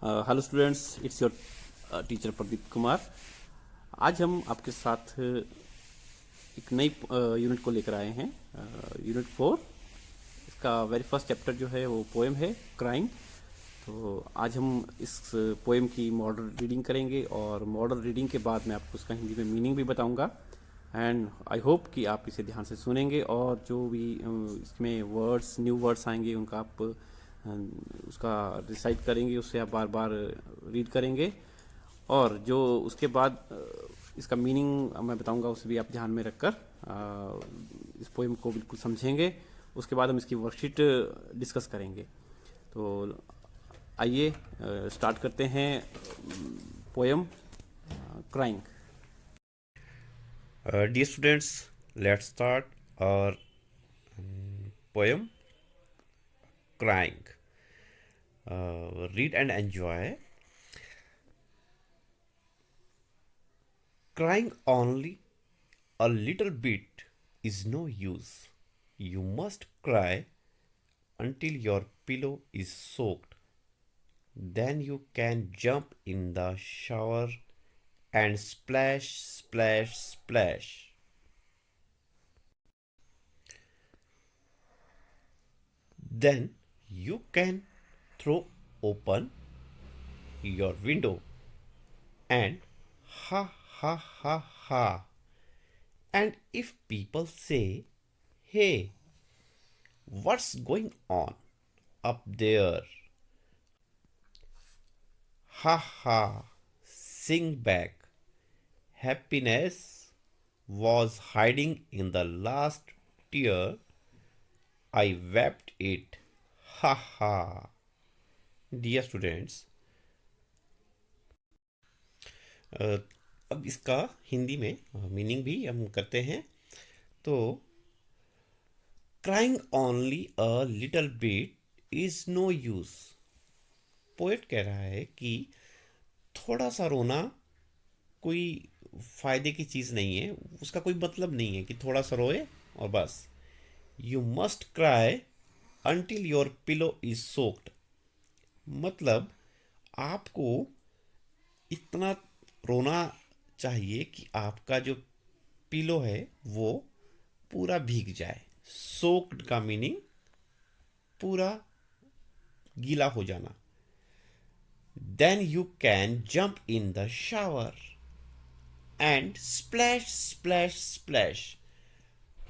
Hello students, it's your teacher Pradeep Kumar. आज हम आपके साथ एक नई यूनिट को लेकर आए हैं, यूनिट 4। इसका वेरी फर्स्ट चैप्टर जो है वो पोएम है, क्राइंग। तो आज हम इस पोएम की मॉडल रीडिंग करेंगे और मॉडल रीडिंग के बाद मैं आपको उसका हिंदी में मीनिंग भी बताऊंगा। एंड आई होप कि आप इसे ध्यान से सुनेंगे और जो भी इसमें वर्ड्स, न्यू वर्ड्स आएंगे उनका आप उसका रिसाइट करेंगे, उससे आप बार बार रीड करेंगे। और जो उसके बाद इसका मीनिंग मैं बताऊंगा, उसे भी आप ध्यान में रखकर इस पोएम को बिल्कुल समझेंगे। उसके बाद हम इसकी वर्कशीट डिस्कस करेंगे। तो आइए स्टार्ट करते हैं poem crying. Dear students, let's start our poem Crying. Read and enjoy. Crying only a little bit is no use. You must cry until your pillow is soaked. Then you can jump in the shower and splash, splash, splash. Then you can throw open your window and ha ha ha ha. And if people say, hey, what's going on up there? Ha ha, sing back. Happiness was hiding in the last tear. I wept it. Ha ha. Dear students, अब इसका हिंदी में meaning भी हम करते हैं। तो crying only a little bit is no use. Poet कह रहा है कि थोड़ा सा रोना कोई फायदे की चीज़ नहीं है, उसका कोई मतलब नहीं है कि थोड़ा सा रोए और बस। You must cry until your pillow is soaked. मतलब आपको इतना रोना चाहिए कि आपका जो पिलो है वो पूरा भीग जाए। सोक्ड का मीनिंग पूरा गीला हो जाना। Then you can jump in the shower and splash splash splash.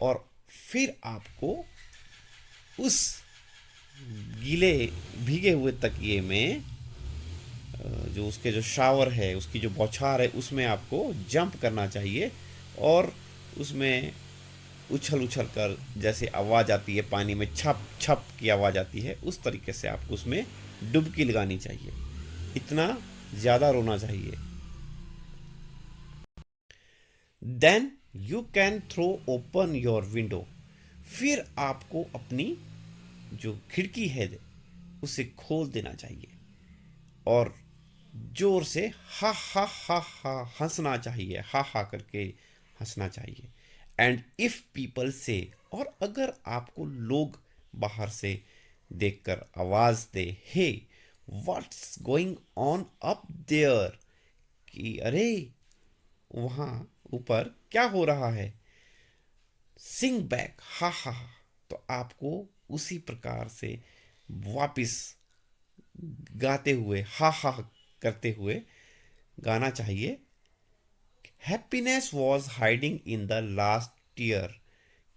और फिर आपको उस गीले भीगे हुए तकिए में जो उसके जो शावर है, उसकी जो बौछार है, उसमें आपको जंप करना चाहिए। और उसमें उछल उछल कर जैसे आवाज़ आती है पानी में, छप छप की आवाज़ आती है, उस तरीके से आपको उसमें डुबकी लगानी चाहिए। इतना ज़्यादा रोना चाहिए। Then you can throw open your window. फिर आपको अपनी जो खिड़की है उसे खोल देना चाहिए और जोर से हा हंसना चाहिए। हा करके हंसना चाहिए। एंड इफ पीपल से, और अगर आपको लोग बाहर से देखकर आवाज दे, hey what's going on up there, कि अरे वहां ऊपर क्या हो रहा है, सिंग बैक हा, तो आपको उसी प्रकार से वापिस गाते हुए, हा करते हुए गाना चाहिए। Happiness was hiding in the last tear,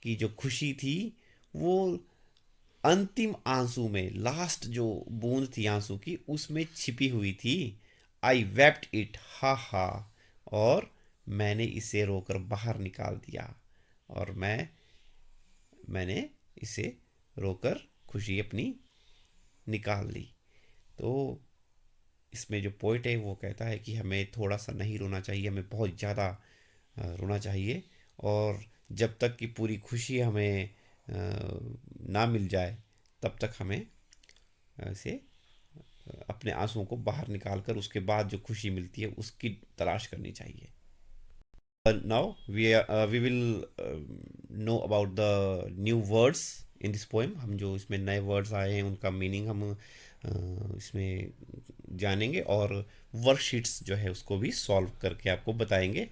की जो खुशी थी वो अंतिम आंसू में, लास्ट जो बूंद थी आंसू की, उसमें छिपी हुई थी। आई वेप्ट इट हा, और मैंने इसे रोकर बाहर निकाल दिया। और मैंने इसे रोकर खुशी अपनी निकाल ली। तो इसमें जो पोइट है वो कहता है कि हमें थोड़ा सा नहीं रोना चाहिए, हमें बहुत ज़्यादा रोना चाहिए। और जब तक कि पूरी खुशी हमें ना मिल जाए तब तक हमें ऐसे अपने आंसुओं को बाहर निकाल कर उसके बाद जो खुशी मिलती है उसकी तलाश करनी चाहिए। Now we will know about the new words in this poem. हम जो इसमें नए वर्ड्स आए हैं उनका मीनिंग हम इसमें जानेंगे, और वर्कशीट्स जो है उसको भी सॉल्व करके आपको बताएंगे।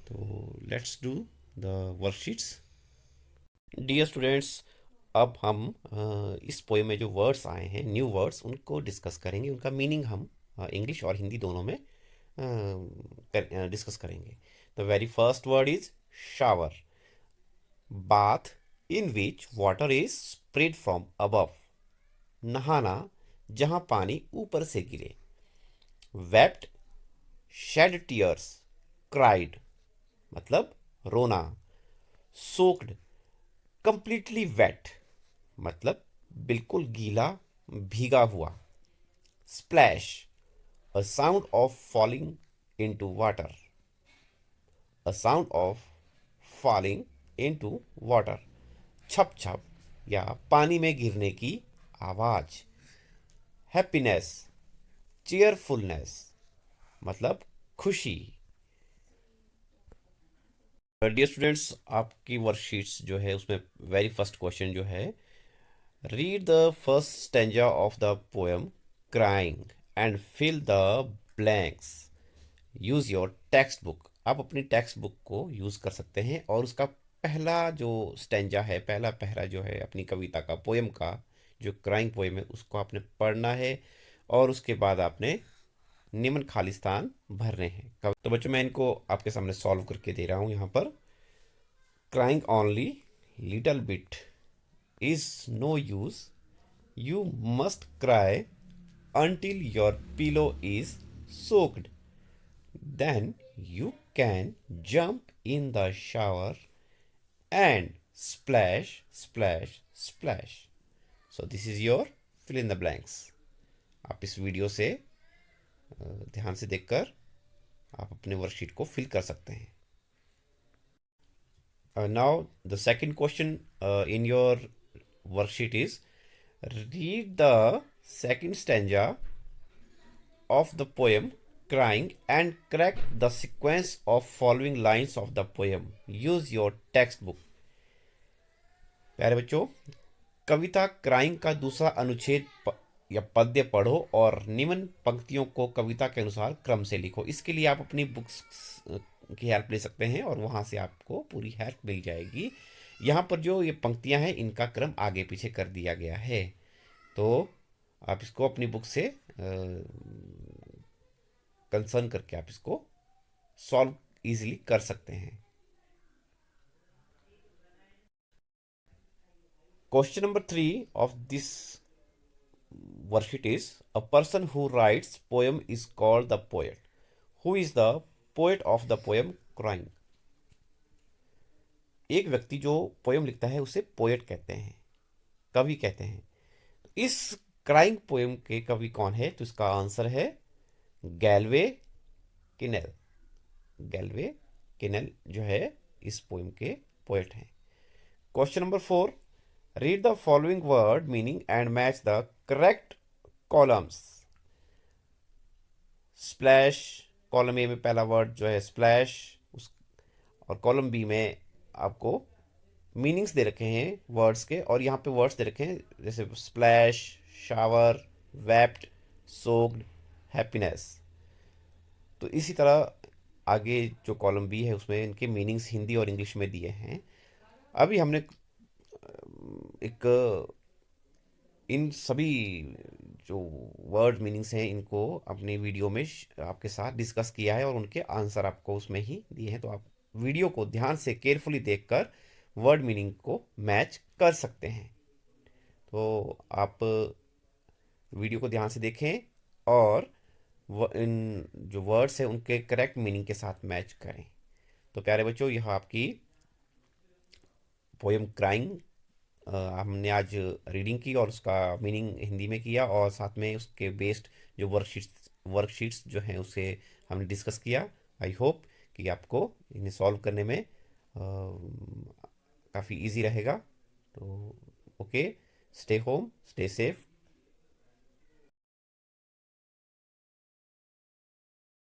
तो let's do the worksheets. Dear students, अब हम इस पोएम में जो वर्ड्स आए हैं, न्यू वर्ड्स, उनको डिस्कस करेंगे। उनका मीनिंग हम इंग्लिश और हिंदी दोनों में डिस्कस करेंगे। The very first word is shower, bath in which water is spread from above, नहाना जहां पानी ऊपर से गिरे। वेप्ट, शेड टीयर्स, क्राइड मतलब रोना। सोक्ड, कंप्लीटली वेट मतलब बिल्कुल गीला, भीगा हुआ। Splash, a sound of falling into water, a sound of falling into water. छप छप या पानी में गिरने की आवाज। हैप्पीनेस, चीयरफुलनेस मतलब खुशी। डियर स्टूडेंट्स, आपकी वर्कशीट्स जो है उसमें वेरी फर्स्ट क्वेश्चन जो है, read the first stanza of the poem crying and fill the blanks. Use your text book. आप अपनी टेक्स्ट बुक को यूज कर सकते हैं और उसका पहला जो स्टेंजा है, पहला पहरा जो है अपनी कविता का, पोएम का, जो क्राइंग पोएम है, उसको आपने पढ़ना है और उसके बाद आपने निम्न खाली स्थान भरने हैं। तो बच्चों, मैं इनको आपके सामने सॉल्व करके दे रहा हूं। यहाँ पर crying only little bit is no use. You must cry until your pillow is soaked. Then you can jump in the shower and splash, splash, splash. So this is your fill in the blanks. आप इस video से ध्यान से देखकर आप अपने worksheet को fill कर सकते हैं। Now the second question in your worksheet is, read the second stanza of the poem crying and correct the sequence of following lines of the poem. Use your textbook. प्यारे बच्चों, कविता crying का दूसरा अनुच्छेद या पद्य पढ़ो और निम्न पंक्तियों को कविता के अनुसार क्रम से लिखो। इसके लिए आप अपनी बुक्स की हेल्प ले सकते हैं और वहां से आपको पूरी हेल्प मिल जाएगी। यहाँ पर जो ये पंक्तियां हैं इनका क्रम आगे पीछे कर दिया गया है, तो आप इसको अपनी बुक से कंसर्न करके आप इसको सॉल्व इजीली कर सकते हैं। Question number 3 of this worksheet is, a person who writes poem is called the poet. Who is the poet of the poem crying? एक व्यक्ति जो पोएम लिखता है उसे पोएट कहते हैं, कवि कहते हैं। इस क्राइंग पोएम के कवि कौन है? तो इसका आंसर है गैल्वे किनेल। गैल्वे किनेल जो है इस पोएम के पोएट हैं। Question number 4, read the following word meaning and match the correct columns. Splash, column A में पहला वर्ड जो है स्प्लैश, और कॉलम बी में आपको मीनिंग्स दे रखे हैं वर्ड्स के, और यहाँ पे वर्ड्स दे रखे हैं जैसे splash, shower, wept, soaked, happiness. तो इसी तरह आगे जो कॉलम बी है उसमें इनके मीनिंग्स हिंदी और इंग्लिश में दिए हैं। अभी हमने एक इन सभी जो वर्ड मीनिंग्स हैं इनको अपने वीडियो में आपके साथ डिस्कस किया है और उनके आंसर आपको उसमें ही दिए हैं। तो आप वीडियो को ध्यान से केयरफुली देखकर वर्ड मीनिंग को मैच कर सकते हैं। तो आप वीडियो को ध्यान से देखें और इन जो वर्ड्स हैं उनके करेक्ट मीनिंग के साथ मैच करें। तो प्यारे बच्चों, यह आपकी पोएम क्राइंग हमने आज रीडिंग की और उसका मीनिंग हिंदी में किया, और साथ में उसके बेस्ड जो वर्कशीट्स जो हैं उसे हमने डिस्कस किया। आई होप कि आपको इन्हें सॉल्व करने में काफ़ी इजी रहेगा। तो okay, stay home, stay safe,